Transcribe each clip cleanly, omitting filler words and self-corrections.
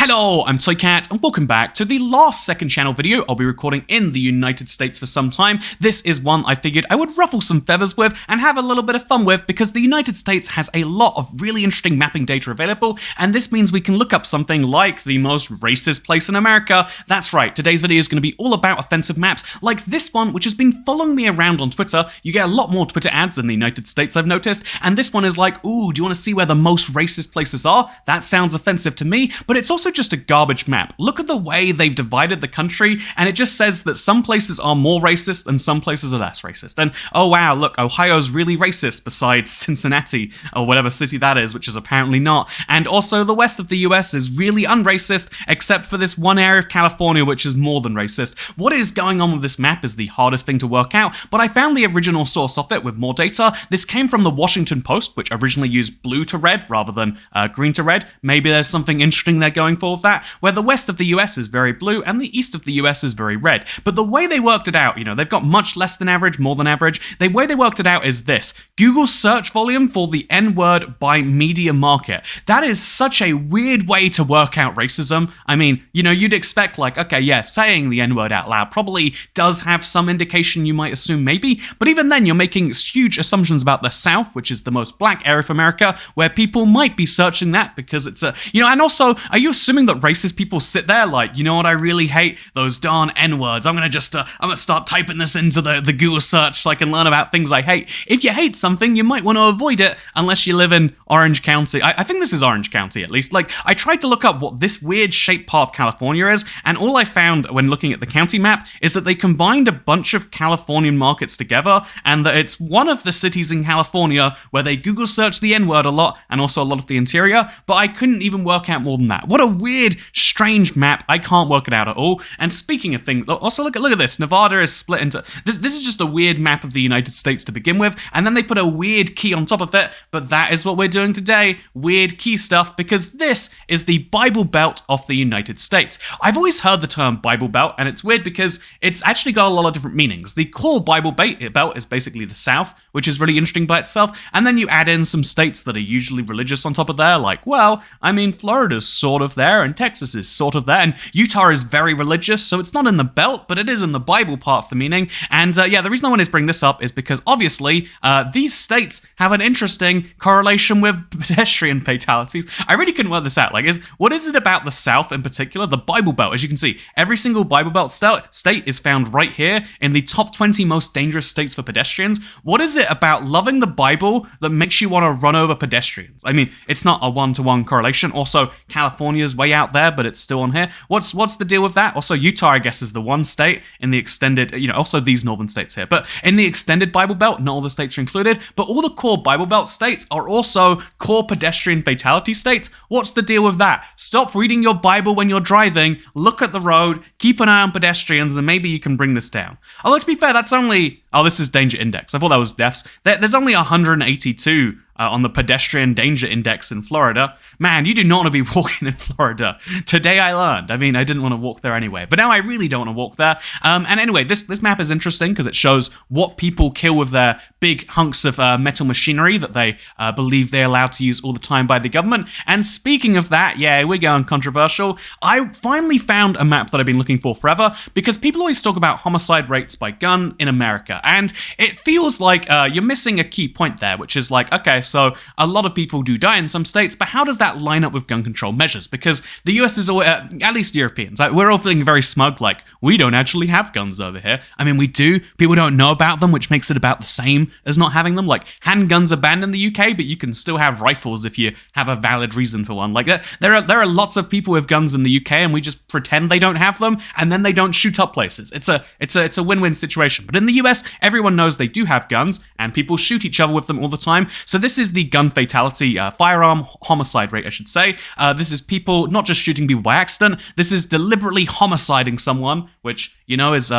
Hello, I'm Toycat, and welcome back to the last second channel video I'll be recording in the United States for some time. This is one I figured I would ruffle some feathers with and have a little bit of fun with because the United States has a lot of really interesting mapping data available, and this means we can look up something like the most racist place in America. That's right, today's video is going to be all about offensive maps like this one, which has been following me around on Twitter. You get a lot more Twitter ads in the United States, I've noticed, and this one is like, ooh, do you want to see where the most racist places are? That sounds offensive to me, but it's also just a garbage map. Look at the way they've divided the country, and it just says that some places are more racist and some places are less racist. And oh wow, look, Ohio's really racist besides Cincinnati, or whatever city that is, which is apparently not. And also the west of the US is really unracist, except for this one area of California, which is more than racist. What is going on with this map is the hardest thing to work out, but I found the original source of it with more data. This came from the Washington Post, which originally used blue to red rather than green to red. Maybe there's something interesting they're going for with that, where the west of the US is very blue and the east of the US is very red. But the way they worked it out, they've got much less than average, more than average. The way they worked it out is this: Google's search volume for the N-word by media market. That is such a weird way to work out racism. I mean, you'd expect like, okay, yeah, saying the N-word out loud probably does have some indication, you might assume maybe, but even then you're making huge assumptions about the South, which is the most black area of America, where people might be searching that because it's a, and also, are you assuming that racist people sit there like, you know what I really hate? Those darn N-words. I'm gonna start typing this into the Google search so I can learn about things I hate. If you hate something, you might want to avoid it unless you live in Orange County. I think this is Orange County at least. Like, I tried to look up what this weird shaped part of California is, and all I found when looking at the county map is that they combined a bunch of Californian markets together, and that it's one of the cities in California where they Google search the N-word a lot, and also a lot of the interior, but I couldn't even work out more than that. What a weird, strange map. I can't work it out at all. And speaking of things, also look at this. Nevada is split into, this is just a weird map of the United States to begin with, and then they put a weird key on top of it, but that is what we're doing today, weird key stuff, because this is the Bible Belt of the United States. I've always heard the term Bible Belt, and it's weird because it's actually got a lot of different meanings. The core Bible Belt is basically the South, which is really interesting by itself, and then you add in some states that are usually religious on top of there, like, well, I mean, Florida's sort of there, and Texas is sort of there, and Utah is very religious, so it's not in the belt, but it is in the Bible part of the meaning. And yeah, the reason I wanted to bring this up is because obviously these states have an interesting correlation with pedestrian fatalities. I really couldn't work this out. Like, what is it about the South in particular, the Bible Belt? As you can see, every single Bible Belt state is found right here in the top 20 most dangerous states for pedestrians. What is it about loving the Bible that makes you want to run over pedestrians? I mean, it's not a one-to-one correlation. Also, California's way out there, but it's still on here. What's the deal with that? Also, Utah, I guess, is the one state in the extended, also these northern states here, but in the extended Bible Belt, not all the states are included, but all the core Bible Belt states are also core pedestrian fatality states. What's the deal with that? Stop reading your Bible when you're driving, look at the road, keep an eye on pedestrians, and maybe you can bring this down. Although, to be fair, that's only, this is danger index. I thought that was deaths. There's only 182 on the pedestrian danger index in Florida. Man, you do not want to be walking in Florida. Today I learned. I mean, I didn't want to walk there anyway, but now I really don't want to walk there. And anyway, this map is interesting because it shows what people kill with their big hunks of metal machinery that they believe they're allowed to use all the time by the government. And speaking of that, yeah, we're going controversial. I finally found a map that I've been looking for forever, because people always talk about homicide rates by gun in America, and it feels like you're missing a key point there, which is like, okay, so a lot of people do die in some states, but how does that line up with gun control measures? Because the US is, at least Europeans, we're all feeling very smug, like, we don't actually have guns over here. I mean, we do. People don't know about them, which makes it about the same as not having them. Like, handguns are banned in the UK, but you can still have rifles if you have a valid reason for one. Like, there are lots of people with guns in the UK, and we just pretend they don't have them, and then they don't shoot up places. It's a win-win situation. But in the US, everyone knows they do have guns, and people shoot each other with them all the time. So this is the gun fatality, firearm homicide rate, I should say. This is people not just shooting people by accident, this is deliberately homiciding someone, which, is,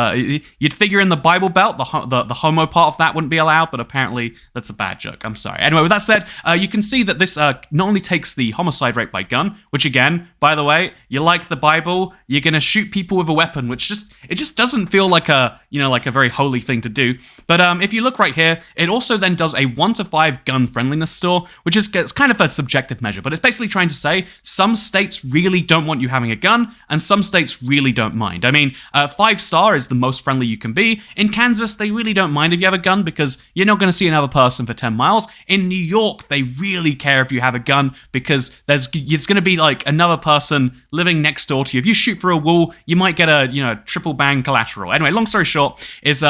you'd figure in the Bible Belt, the homo part of that wouldn't be allowed, but apparently that's a bad joke. I'm sorry. Anyway, with that said, you can see that this not only takes the homicide rate by gun, which again, by the way, you like the Bible, you're gonna shoot people with a weapon, which just doesn't feel like a, like a very holy thing to do. But if you look right here, it also then does a 1 to 5 gun friendly friendliness score, which is it's kind of a subjective measure, but it's basically trying to say some states really don't want you having a gun, and some states really don't mind. I mean, 5-star is the most friendly you can be. In Kansas, they really don't mind if you have a gun because you're not going to see another person for 10 miles. In New York, they really care if you have a gun because it's going to be like another person living next door to you. If you shoot through a wall, you might get a triple bang collateral. Anyway, long story short is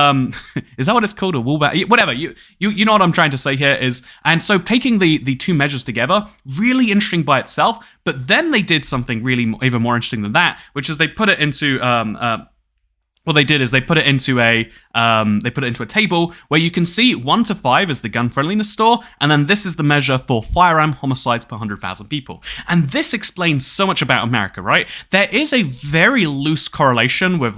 is that what it's called? A wall bang? Whatever. You know what I'm trying to say here is, and so taking the two measures together, really interesting by itself. But then they did something really even more interesting than that, which is they put it into what they did is they put it into a table where you can see 1 to 5 is the gun friendliness score, and then this is the measure for firearm homicides per 100,000 people. And this explains so much about America, right? There is a very loose correlation with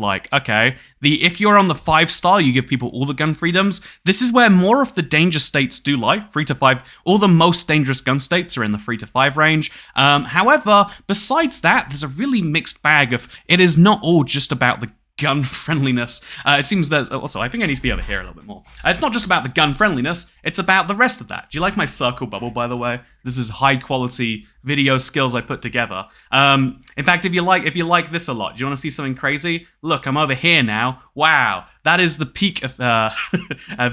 if you're on the 5-star, you give people all the gun freedoms. This is where more of the danger states do lie, 3 to 5. All the most dangerous gun states are in the 3 to 5 range. However, besides that, there's a really mixed bag of it is not all just about the gun friendliness. It seems there's also, I think I need to be over here a little bit more. It's not just about the gun friendliness, it's about the rest of that. Do you like my circle bubble, by the way? This is high quality video skills I put together. In fact, if you like this a lot, do you want to see something crazy? Look, I'm over here now. Wow, that is the peak of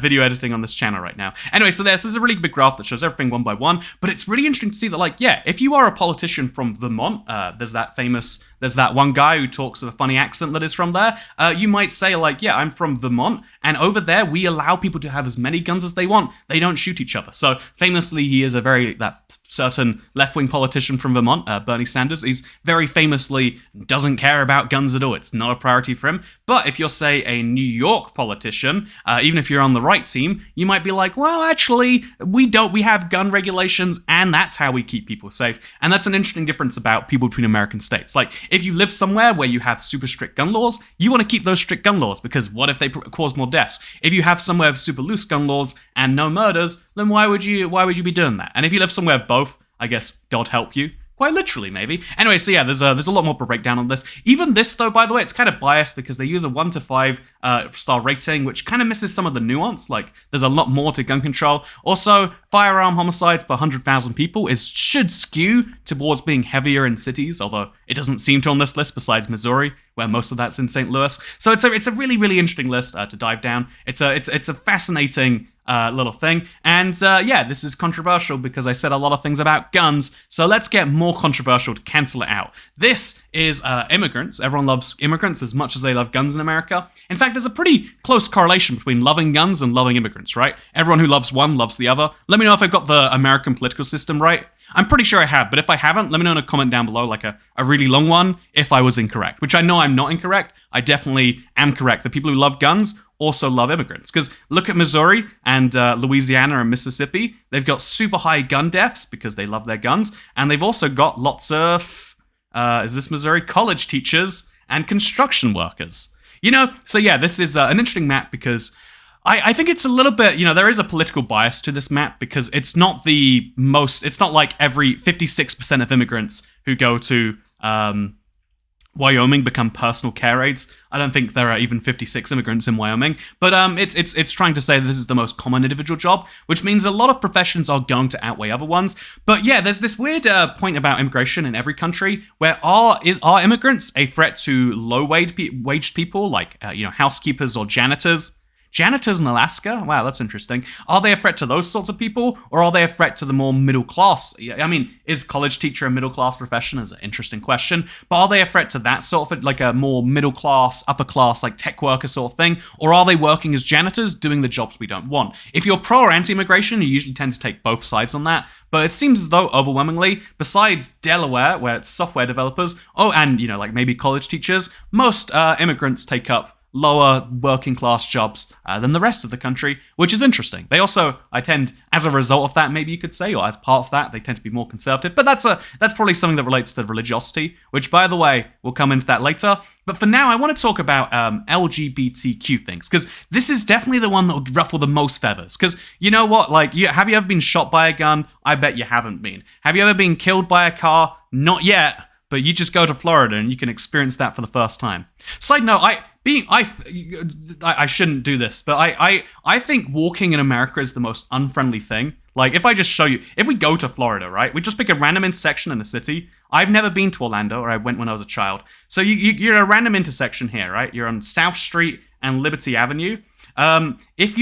video editing on this channel right now. Anyway, so this is a really big graph that shows everything one by one, but it's really interesting to see that, if you are a politician from Vermont, there's that one guy who talks with a funny accent that is from there, you might say, I'm from Vermont, and over there, we allow people to have as many guns as they want. They don't shoot each other. So, famously, he is that certain left-wing politician from Vermont, Bernie Sanders. He's very famously doesn't care about guns at all. It's not a priority for him. But if you're, say, a New York politician, even if you're on the right team, you might be like, well, actually, we have gun regulations, and that's how we keep people safe. And that's an interesting difference about people between American states. If you live somewhere where you have super strict gun laws, you want to keep those strict gun laws, because what if they cause more deaths? If you have somewhere with super loose gun laws and no murders, then why would you be doing that? And if you live somewhere with both, I guess God help you. Quite literally, maybe. Anyway, so yeah, there's a lot more of a breakdown on this. Even this, though, by the way, it's kind of biased because they use a 1 to 5 star rating, which kind of misses some of the nuance. There's a lot more to gun control. Also, firearm homicides per 100,000 people should skew towards being heavier in cities, although it doesn't seem to on this list, besides Missouri, where most of that's in St. Louis. So it's a really, really interesting list to dive down. It's a fascinating little thing. And this is controversial because I said a lot of things about guns, so let's get more controversial to cancel it out. This is Immigrants. Everyone loves immigrants as much as they love guns in America. In fact, there's a pretty close correlation between loving guns and loving immigrants, right? Everyone who loves one loves the other. Let me know if I've got the American political system right. I'm pretty sure I have, but if I haven't, let me know in a comment down below, a really long one, if I was incorrect, which I know I'm not incorrect. I definitely am correct. The people who love guns also love immigrants, because look at Missouri and Louisiana and Mississippi. They've got super high gun deaths because they love their guns, and they've also got lots of, is this Missouri? College teachers and construction workers. So yeah, this is an interesting map because I think it's a little bit, there is a political bias to this map because it's not like every 56% of immigrants who go to Wyoming become personal care aides. I don't think there are even 56 immigrants in Wyoming, but it's trying to say this is the most common individual job, which means a lot of professions are going to outweigh other ones. But yeah, there's this weird point about immigration in every country where are immigrants a threat to low-waged people like housekeepers or janitors? Janitors in Alaska? Wow, that's interesting. Are they a threat to those sorts of people, or are they a threat to the more middle class? I mean, is college teacher a middle class profession? Is an interesting question. But are they a threat to that sort of like a more middle class, upper class, like tech worker sort of thing? Or are they working as janitors doing the jobs we don't want? If you're pro or anti-immigration, you usually tend to take both sides on that. But it seems as though, overwhelmingly, besides Delaware, where it's software developers, and maybe college teachers, most immigrants take up lower working class jobs than the rest of the country, which is interesting. They also, as a result of that, maybe you could say, or as part of that, they tend to be more conservative. But that's probably something that relates to religiosity, which, by the way, we'll come into that later. But for now, I want to talk about LGBTQ things, because this is definitely the one that will ruffle the most feathers. Because you know what? Have you ever been shot by a gun? I bet you haven't been. Have you ever been killed by a car? Not yet. But you just go to Florida and you can experience that for the first time. Side note, I shouldn't do this, but I think walking in America is the most unfriendly thing. Like, if I just show you, if we go to Florida, right, we just pick a random intersection in a city. I've never been to Orlando, or I went when I was a child. So you're a random intersection here, right? You're on South Street and Liberty Avenue. It's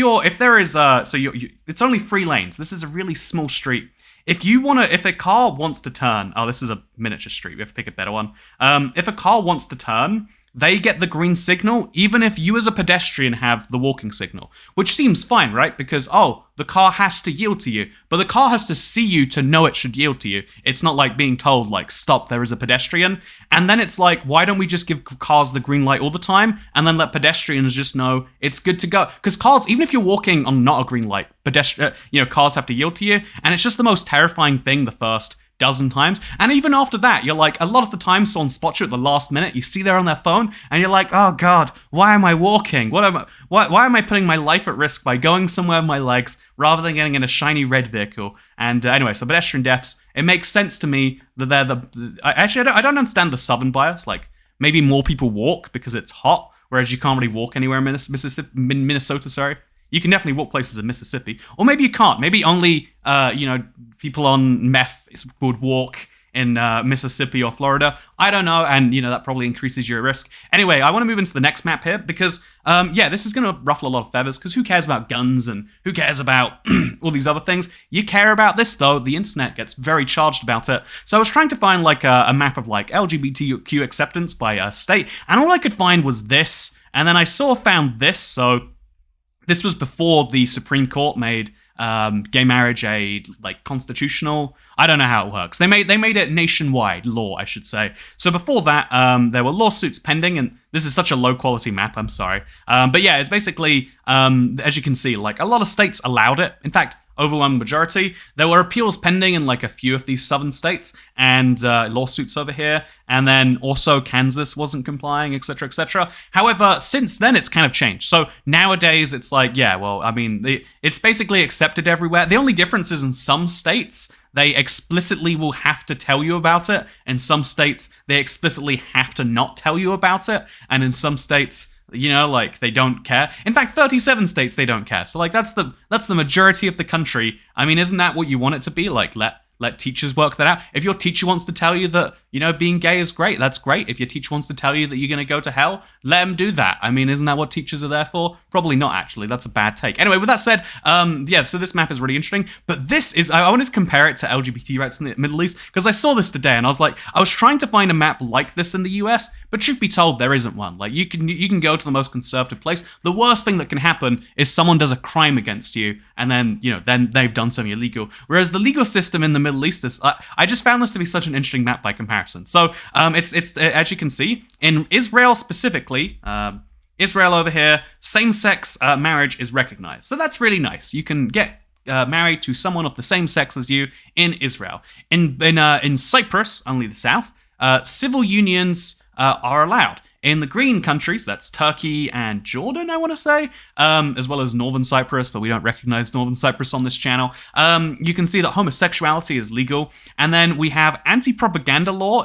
only 3 lanes. This is a really small street. If a car wants to turn, this is a miniature street. We have to pick a better one. If a car wants to turn, they get the green signal, even if you as a pedestrian have the walking signal, which seems fine, right? Because, the car has to yield to you, but the car has to see you to know it should yield to you. It's not like being told, like, stop, there is a pedestrian. And then it's like, why don't we just give cars the green light all the time and then let pedestrians just know it's good to go? Because cars, even if you're walking on not a green light, cars have to yield to you. And it's just the most terrifying thing the first dozen times. And even after that, you're like, a lot of the time someone spots you at the last minute, you see they're on their phone, and you're like, oh god, why am I walking? Why am I putting my life at risk by going somewhere with my legs rather than getting in a shiny red vehicle? And anyway, so pedestrian deaths, it makes sense to me that they're I don't understand the southern bias. Like, maybe more people walk because it's hot, whereas you can't really walk anywhere in Minnesota, sorry. You can definitely walk places in Mississippi. Or maybe you can't. Maybe only, people on meth would walk in Mississippi or Florida. I don't know, and, that probably increases your risk. Anyway, I want to move into the next map here because, this is going to ruffle a lot of feathers because who cares about guns and who cares about all these other things? You care about this, though. The internet gets very charged about it. So I was trying to find, like, a map of, like, LGBT acceptance by state, and all I could find was this, and then I found this, so this was before the Supreme Court made gay marriage a constitutional. I don't know how it works. They made it nationwide law, I should say. So before that, there were lawsuits pending, and this is such a low quality map. I'm sorry, but yeah, it's basically as you can see, like, a lot of states allowed it. In fact, overwhelming majority. There were appeals pending in like a few of these southern states and lawsuits over here. And then also Kansas wasn't complying, etc., etc. However, since then it's kind of changed. So nowadays it's like, yeah, well, I mean, it's basically accepted everywhere. The only difference is in some states, they explicitly will have to tell you about it. In some states, they explicitly have to not tell you about it. And in some states, you know, like, they don't care. In fact, 37 states, they don't care. So, like, that's the majority of the country. I mean, isn't that what you want it to be? Like, let teachers work that out. If your teacher wants to tell you that, you know, being gay is great, that's great. If your teacher wants to tell you that you're going to go to hell, let them do that. I mean, isn't that what teachers are there for? Probably not, actually. That's a bad take. Anyway, with that said, yeah, so this map is really interesting. But this is, I wanted to compare it to LGBT rights in the Middle East, because I saw this today, and I was trying to find a map like this in the US, but truth be told, there isn't one. Like, you can go to the most conservative place. The worst thing that can happen is someone does a crime against you, and then, you know, then they've done something illegal. Whereas the legal system in the Middle East is, I just found this to be such an interesting map by comparison. So, it's as you can see, in Israel specifically, Israel over here, same-sex marriage is recognized. So that's really nice. You can get married to someone of the same sex as you in Israel. In Cyprus, only the south, civil unions are allowed. In the green countries, that's Turkey and Jordan, I want to say, as well as Northern Cyprus, but we don't recognize Northern Cyprus on this channel. You can see that homosexuality is legal. And then we have anti-propaganda law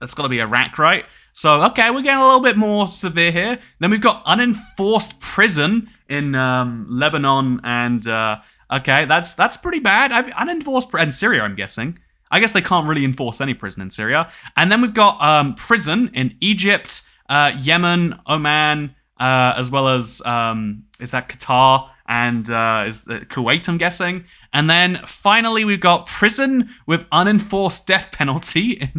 that's got to be Iraq, right? So, okay, we're getting a little bit more severe here. Then we've got unenforced prison in Lebanon, and okay, that's pretty bad. Unenforced and Syria, I'm guessing. I guess they can't really enforce any prison in Syria. And then we've got prison in Egypt, Yemen, Oman, as well as is that Qatar and is Kuwait, I'm guessing. And then finally we've got prison with unenforced death penalty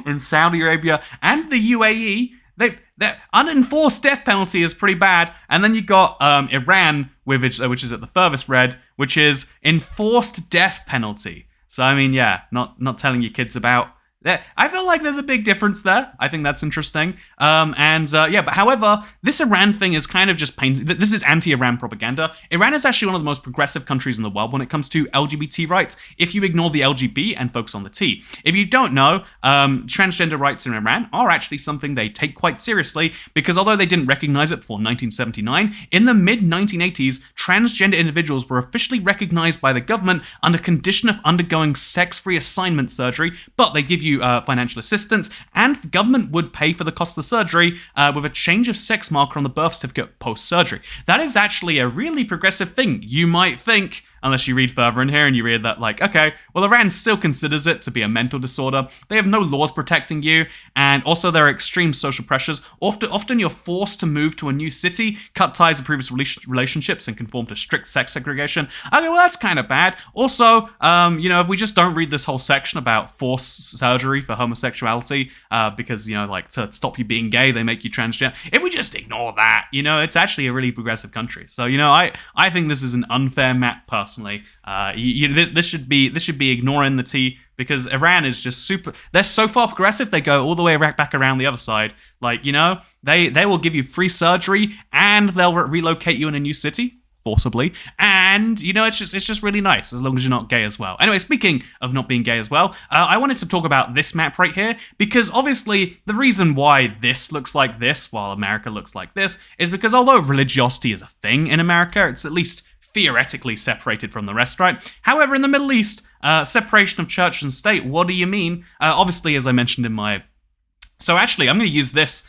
in Saudi Arabia and the UAE. Their unenforced death penalty is pretty bad. And then you got Iran, which is at the furthest red, which is enforced death penalty. So, I mean, yeah, not telling your kids about that. I feel like there's a big difference there. I think that's interesting. Yeah, but however, this Iran thing is kind of just painting. This is anti-Iran propaganda. Iran is actually one of the most progressive countries in the world when it comes to LGBT rights, if you ignore the LGB and focus on the T. If you don't know, transgender rights in Iran are actually something they take quite seriously, because although they didn't recognize it before 1979, in the mid-1980s, transgender individuals were officially recognized by the government under condition of undergoing sex reassignment surgery, but they give you financial assistance, and the government would pay for the cost of the surgery with a change of sex marker on the birth certificate post-surgery. That is actually a really progressive thing. You might think unless you read further in here and you read that, like, okay, well, Iran still considers it to be a mental disorder. They have no laws protecting you, and also there are extreme social pressures. Often you're forced to move to a new city, cut ties with previous relationships, and conform to strict sex segregation. Okay, well, that's kind of bad. Also, if we just don't read this whole section about forced surgery for homosexuality, because, like, to stop you being gay, they make you transgender. If we just ignore that, it's actually a really progressive country. So, I think this is an unfair map, personally. This should be ignoring the T, because Iran is just they're so far progressive, they go all the way back around the other side. Like, they will give you free surgery, and they'll relocate you in a new city, forcibly, and it's just really nice, as long as you're not gay as well. Anyway, speaking of not being gay as well, I wanted to talk about this map right here, because obviously the reason why this looks like this while America looks like this is because although religiosity is a thing in America, it's at least theoretically separated from the rest, right? However, in the Middle East, separation of church and state, what do you mean? Obviously, as I mentioned in my... So actually, I'm going to use this.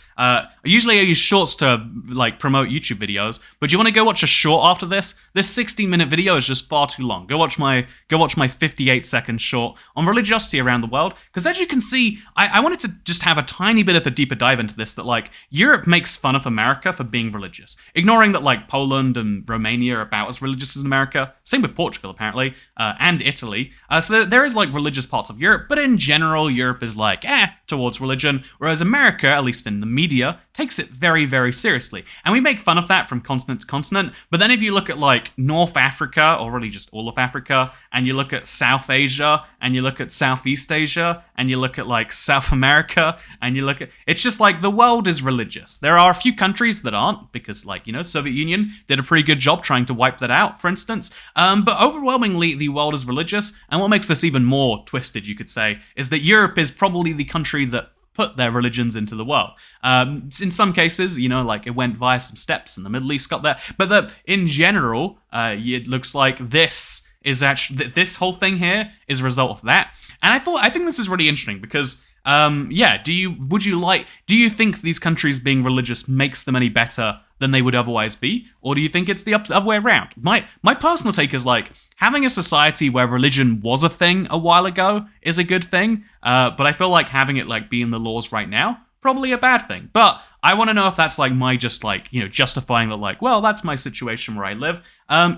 Usually I use shorts to, like, promote YouTube videos, but do you want to go watch a short after this? This 16-minute video is just far too long. Go watch my 58-second short on religiosity around the world, because as you can see, I wanted to just have a tiny bit of a deeper dive into this, that, like, Europe makes fun of America for being religious, ignoring that, like, Poland and Romania are about as religious as America. Same with Portugal, apparently, and Italy. So there is, like, religious parts of Europe, but in general, Europe is like, towards religion, whereas America, at least in the media, takes it very, very seriously. And we make fun of that from continent to continent, but then if you look at, like, North Africa, or really just all of Africa, and you look at South Asia, and you look at Southeast Asia, and you look at, like, South America, and you look at... It's just like, the world is religious. There are a few countries that aren't, because, like, Soviet Union did a pretty good job trying to wipe that out, for instance. But overwhelmingly, the world is religious, and what makes this even more twisted, you could say, is that Europe is probably the country that put their religions into the world. In some cases, like, it went via some steps and the Middle East got there, but in general, it looks like this is actually, this whole thing here is a result of that. And I think this is really interesting because, do you think these countries being religious makes them any better than they would otherwise be? Or do you think it's the other way around? My personal take is, like, having a society where religion was a thing a while ago is a good thing, but I feel like having it, like, be in the laws right now, probably a bad thing. But I want to know if that's, like, my just, like, justifying that, like, well, that's my situation where I live.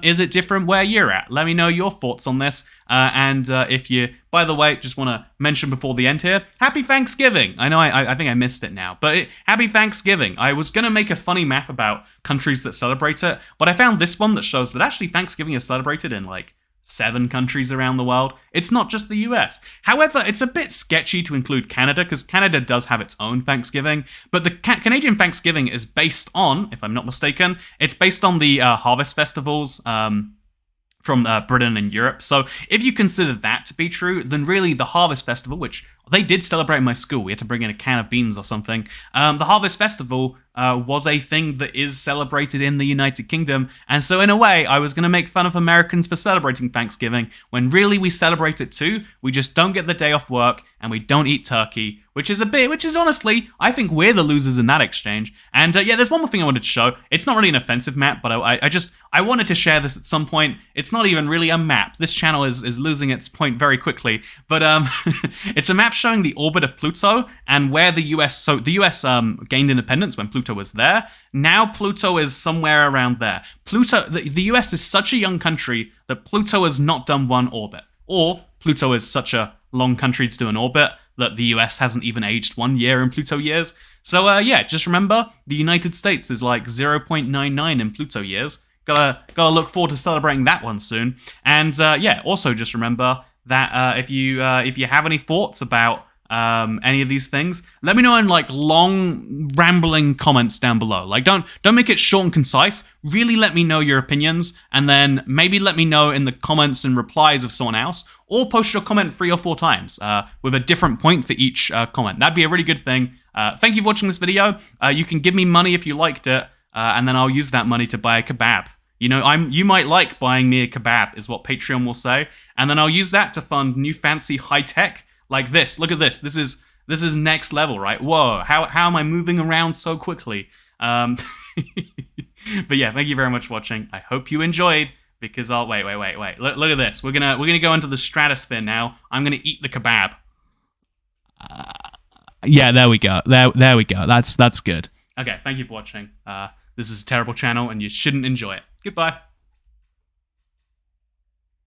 Is it different where you're at? Let me know your thoughts on this. And if you, by the way, just want to mention before the end here, Happy Thanksgiving. I know I think I missed it now, but Happy Thanksgiving. I was going to make a funny map about countries that celebrate it, but I found this one that shows that actually Thanksgiving is celebrated in, like, 7 countries around the world. It's not just the US. However, it's a bit sketchy to include Canada, because Canada does have its own Thanksgiving, but the Canadian Thanksgiving is based on, if I'm not mistaken, it's based on the harvest festivals from Britain and Europe. So if you consider that to be true, then really the Harvest Festival, which they did celebrate in my school, we had to bring in a can of beans or something, the Harvest Festival was a thing that is celebrated in the United Kingdom, and so in a way, I was going to make fun of Americans for celebrating Thanksgiving, when really we celebrate it too. We just don't get the day off work, and we don't eat turkey, which is honestly, I think we're the losers in that exchange. And there's one more thing I wanted to show. It's not really an offensive map, but I wanted to share this at some point. It's not even really a map. This channel is losing its point very quickly, but it's a map showing the orbit of Pluto and where the US gained independence when Pluto was there. Now Pluto is somewhere around there. The US is such a young country that Pluto has not done one orbit. Or Pluto is such a long country to do an orbit that the US hasn't even aged 1 year in Pluto years. So just remember, the United States is like 0.99 in Pluto years. Gotta look forward to celebrating that one soon. And also just remember that if you have any thoughts about any of these things, let me know in, like, long rambling comments down below. Like, don't make it short and concise. Really let me know your opinions, and then maybe let me know in the comments and replies of someone else, or post your comment 3 or 4 times with a different point for each comment. That'd be a really good thing. Thank you for watching this video. You can give me money if you liked it, and then I'll use that money to buy a kebab. You might like buying me a kebab, is what Patreon will say, and then I'll use that to fund new fancy high tech like this. Look at this. This is next level, right? Whoa! How am I moving around so quickly? But yeah, thank you very much for watching. I hope you enjoyed. because I'll wait. Look at this. We're gonna go into the stratosphere now. I'm gonna eat the kebab. Yeah, there we go. There we go. That's good. Okay, thank you for watching. This is a terrible channel, and you shouldn't enjoy it. Goodbye.